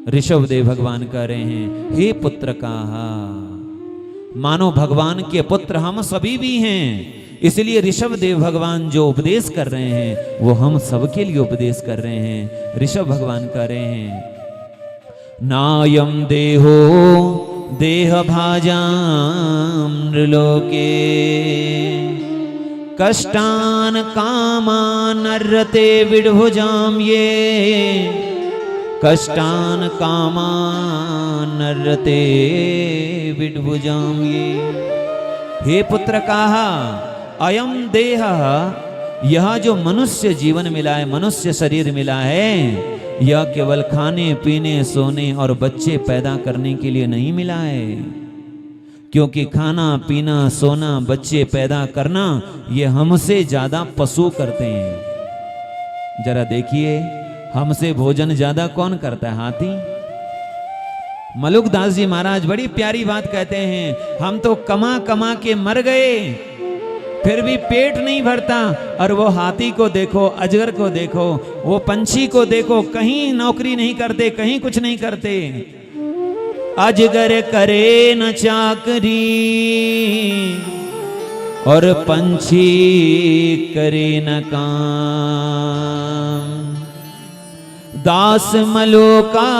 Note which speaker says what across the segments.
Speaker 1: ऋषभदेव भगवान कह रहे हैं, हे पुत्र कहा, मानो भगवान के पुत्र हम सभी भी हैं, इसलिए ऋषभदेव भगवान जो उपदेश कर रहे हैं वो हम सबके लिए उपदेश कर रहे हैं। ऋषभ भगवान कह रहे हैं, नायम देहो देह भाजाम नृलोके कष्टान कामान नर्रते विडभुजाम ये कष्टान कामान नर्रते विडभुजाम ये। हे पुत्र कहा, अयम देह, यह जो मनुष्य जीवन मिला है, मनुष्य शरीर मिला है, यह केवल खाने पीने सोने और बच्चे पैदा करने के लिए नहीं मिला है। क्योंकि खाना पीना सोना बच्चे पैदा करना ये हमसे ज्यादा पशु करते हैं। जरा देखिए, हमसे भोजन ज्यादा कौन करता है? हाथी। मलुकदास जी महाराज बड़ी प्यारी बात कहते हैं, हम तो कमा कमा के मर गए फिर भी पेट नहीं भरता, और वो हाथी को देखो, अजगर को देखो, वो पंछी को देखो, कहीं नौकरी नहीं करते, कहीं कुछ नहीं करते। अजगर करे न चाकरी और पंछी करे न काम, दास मलुका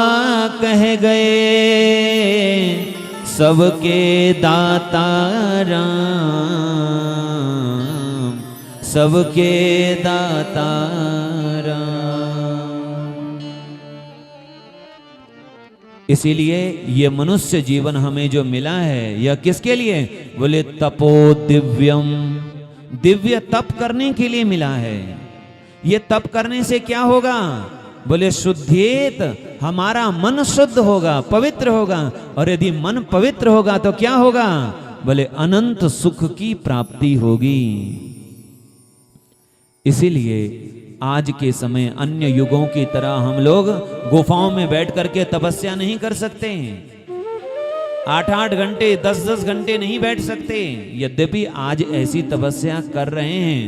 Speaker 1: कह गए सबके दाता राम, सबके दाता राम। इसीलिए ये मनुष्य जीवन हमें जो मिला है, यह किसके लिए? बोले तपो दिव्यम, दिव्य तप करने के लिए मिला है। ये तप करने से क्या होगा? बोले शुद्धेत, हमारा मन शुद्ध होगा, पवित्र होगा, और यदि मन पवित्र होगा तो क्या होगा? बोले अनंत सुख की प्राप्ति होगी। इसीलिए आज के समय अन्य युगों की तरह हम लोग गुफाओं में बैठ करके तपस्या नहीं कर सकते, 8-8 घंटे 10-10 घंटे नहीं बैठ सकते। यद्यपि आज ऐसी तपस्या कर रहे हैं,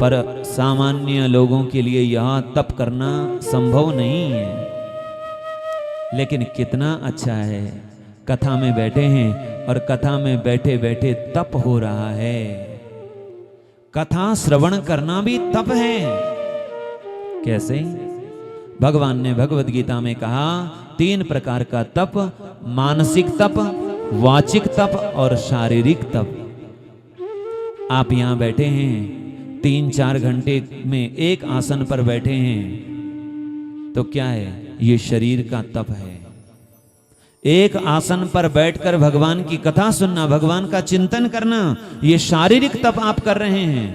Speaker 1: पर सामान्य लोगों के लिए यह तप करना संभव नहीं है। लेकिन कितना अच्छा है, कथा में बैठे हैं और कथा में बैठे बैठे तप हो रहा है। कथा श्रवण करना भी तप है। कैसे? भगवान ने भगवत गीता में कहा 3 प्रकार का तप, मानसिक तप, वाचिक तप और शारीरिक तप। आप यहां बैठे हैं, 3-4 घंटे में एक आसन पर बैठे हैं, तो क्या है? ये शरीर का तप है। एक आसन पर बैठकर भगवान की कथा सुनना, भगवान का चिंतन करना, ये शारीरिक तप आप कर रहे हैं।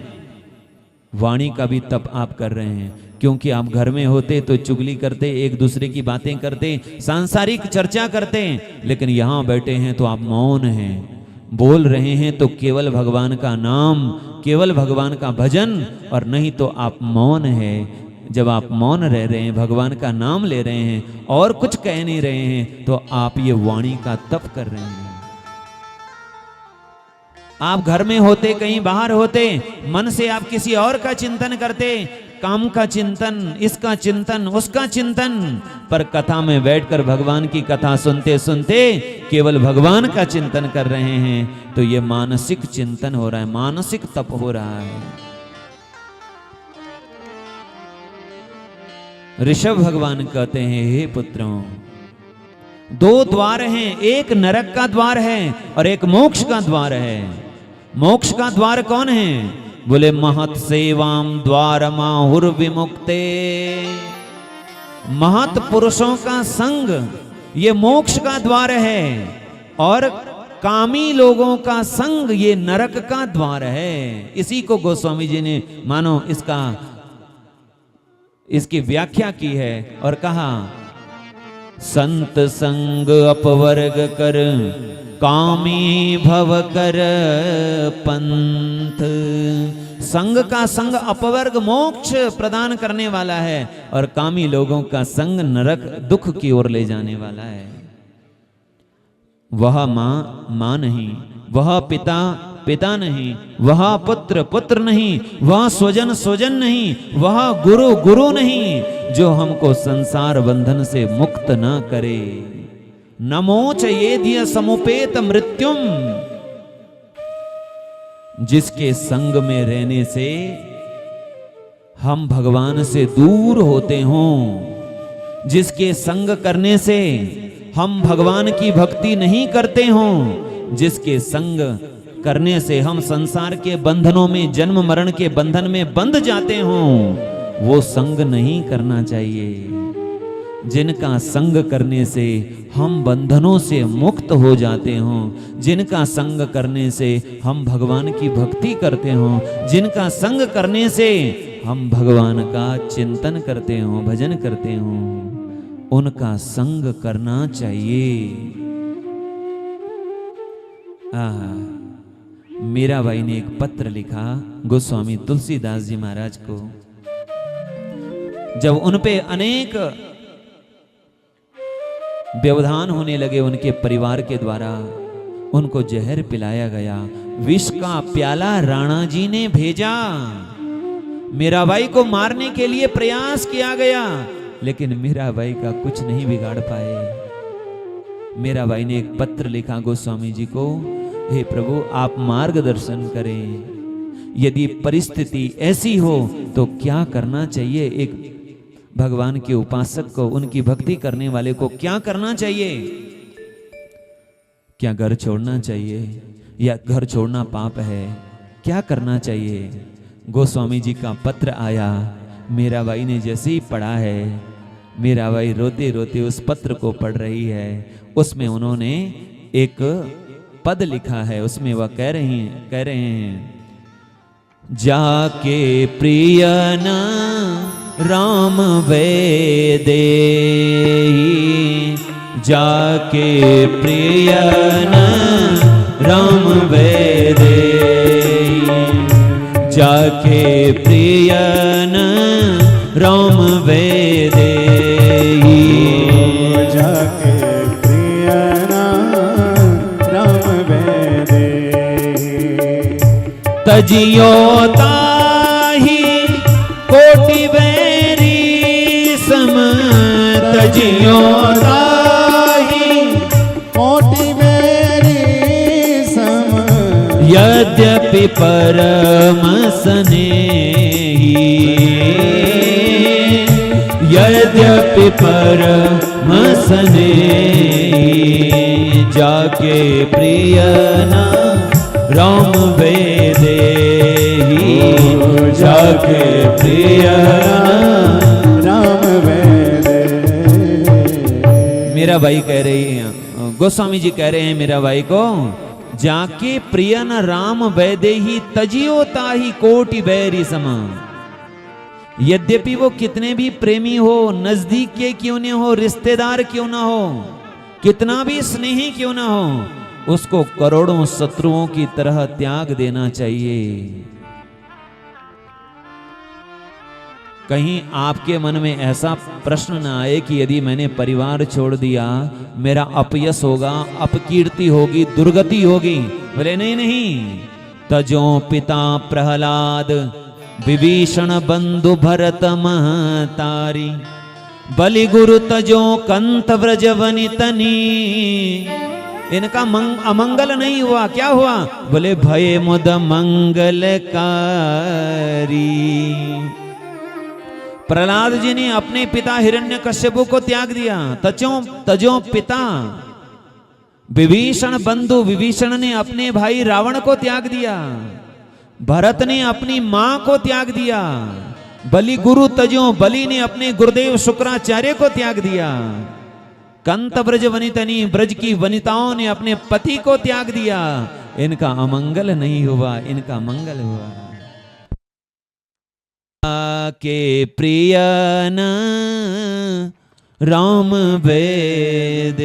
Speaker 1: वाणी का भी तप आप कर रहे हैं, क्योंकि आप घर में होते तो चुगली करते, एक दूसरे की बातें करते, सांसारिक चर्चा करते, लेकिन यहां बैठे हैं तो आप मौन हैं, बोल रहे हैं तो केवल भगवान का नाम, केवल भगवान का भजन, और नहीं तो आप मौन है। जब आप मौन रह रहे हैं, भगवान का नाम ले रहे हैं और कुछ कह नहीं रहे हैं, तो आप ये वाणी का तप कर रहे हैं। आप घर में होते, कहीं बाहर होते, मन से आप किसी और का चिंतन करते, काम का चिंतन, इसका चिंतन, उसका चिंतन, पर कथा में बैठकर भगवान की कथा सुनते सुनते केवल भगवान का चिंतन कर रहे हैं, तो ये मानसिक चिंतन हो रहा है, मानसिक तप हो रहा है। ऋषभ भगवान कहते हैं, हे पुत्रों, 2 द्वार हैं, एक नरक का द्वार है और एक मोक्ष का द्वार है। मोक्ष का द्वार कौन है? बोले महत सेवाम द्वार माहुर विमुक्ते, महत पुरुषों का संग ये मोक्ष का द्वार है, और कामी लोगों का संग ये नरक का द्वार है। इसी को गोस्वामी जी ने मानो इसकी व्याख्या की है और कहा, संत संग अपवर्ग कर कामी भव कर पंथ। संग का संग अपवर्ग मोक्ष प्रदान करने वाला है, और कामी लोगों का संग नरक दुख की ओर ले जाने वाला है। वह माँ नहीं, वह पिता पिता नहीं, वह पुत्र पुत्र नहीं, वह स्वजन स्वजन नहीं, वह गुरु गुरु नहीं, जो हमको संसार बंधन से मुक्त न करे। नमोच ये दिया समुपेत मृत्युम, जिसके संग में रहने से हम भगवान से दूर होते हों, जिसके संग करने से हम भगवान की भक्ति नहीं करते हों, जिसके संग करने से हम संसार के बंधनों में, जन्म मरण के बंधन में बंध जाते हों, वो संग नहीं करना चाहिए। जिनका संग करने से हम बंधनों से मुक्त हो जाते हों, जिनका संग करने से हम भगवान की भक्ति करते हों, जिनका संग करने से हम भगवान का चिंतन करते हों, भजन करते हों, उनका संग करना चाहिए। मीराबाई ने एक पत्र लिखा गोस्वामी तुलसीदास जी महाराज को। जब उन पे अनेक व्यवधान होने लगे उनके परिवार के द्वारा, उनको जहर पिलाया गया, विष का प्याला राणा जी ने भेजा, मीराबाई को मारने के लिए प्रयास किया गया, लेकिन मीराबाई का कुछ नहीं बिगाड़ पाए। मीराबाई ने एक पत्र लिखा गोस्वामी जी को, हे प्रभु आप मार्गदर्शन करें, यदि परिस्थिति ऐसी हो तो क्या करना चाहिए, एक भगवान के उपासक को, उनकी भक्ति करने वाले को क्या करना चाहिए? क्या घर छोड़ना चाहिए या घर छोड़ना पाप है? क्या करना चाहिए? गोस्वामी जी का पत्र आया, मीराबाई ने जैसे ही पढ़ा है, मीराबाई रोते रोते उस पत्र को पढ़ रही है। उसमें उन्होंने एक पद लिखा है, उसमें वह कह रहे हैं जाके प्रियन राम वेदे, जाके प्रियन राम वेदे, जाके प्रियन राम वेदे,
Speaker 2: जाके प्रियन राम वेदे,
Speaker 1: तजियो ताही कोटि बैरी सम, तजियो ताही
Speaker 2: कोटि बैरी सम,
Speaker 1: यद्यपि परम स्नेही, यद्यपि परम स्नेही, जाके प्रियना राम वेदे, जाके प्रियना
Speaker 2: राम वेदे।
Speaker 1: मीराबाई कह रही है, गोस्वामी जी कह रहे हैं मीराबाई को, जाके प्रियन राम वैदे ही तजियो ताही कोटि बैरी सम। यद्यपि वो कितने भी प्रेमी हो, नजदीक के क्यों न हो, रिश्तेदार क्यों ना हो, कितना भी स्नेही क्यों ना हो, उसको करोड़ों शत्रुओं की तरह त्याग देना चाहिए। कहीं आपके मन में ऐसा प्रश्न न आए कि यदि मैंने परिवार छोड़ दिया मेरा अपयश होगा, अपकीर्ति होगी, दुर्गति होगी। बोले नहीं नहीं, तजो पिता प्रहलाद विभीषण बंधु भरत महतारी, बलि गुरु तजो कंत व्रज वनितनी। इनका अमंगल नहीं हुआ, क्या हुआ? बोले भय मुद मंगलकारी। प्रहलाद जी ने अपने पिता हिरण्यकश्यपु को त्याग दिया, तजो पिता। विभीषण बंधु, विभीषण ने अपने भाई रावण को त्याग दिया, भरत ने अपनी मां को त्याग दिया, बलि गुरु तजो, बलि ने अपने गुरुदेव शुक्राचार्य को त्याग दिया, कंत ब्रज वनितनी, ब्रज की वनिताओं ने अपने पति को त्याग दिया। इनका अमंगल नहीं हुआ, इनका मंगल हुआ। के प्रियन राम वेदेहि,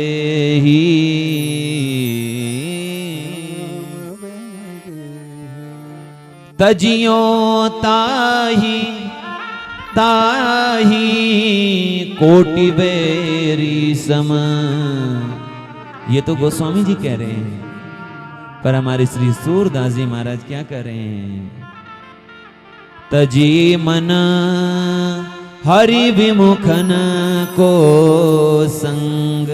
Speaker 1: तजियो ताही ताही कोटि बैरी सम। ये तो गोस्वामी जी कह रहे हैं। पर हमारे श्री सूरदास जी महाराज क्या कर रहे हैं? तजी मन हरि विमुखन को संग,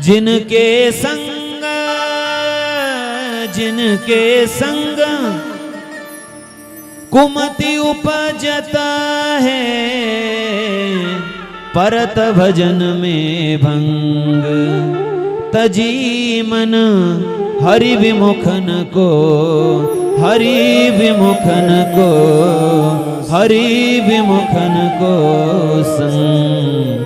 Speaker 1: जिनके संग कुमति उपजता है, परत भजन में भंग। तजी मन हरि विमुखन को, हरि विमुखन को, हरि विमुखन को संग।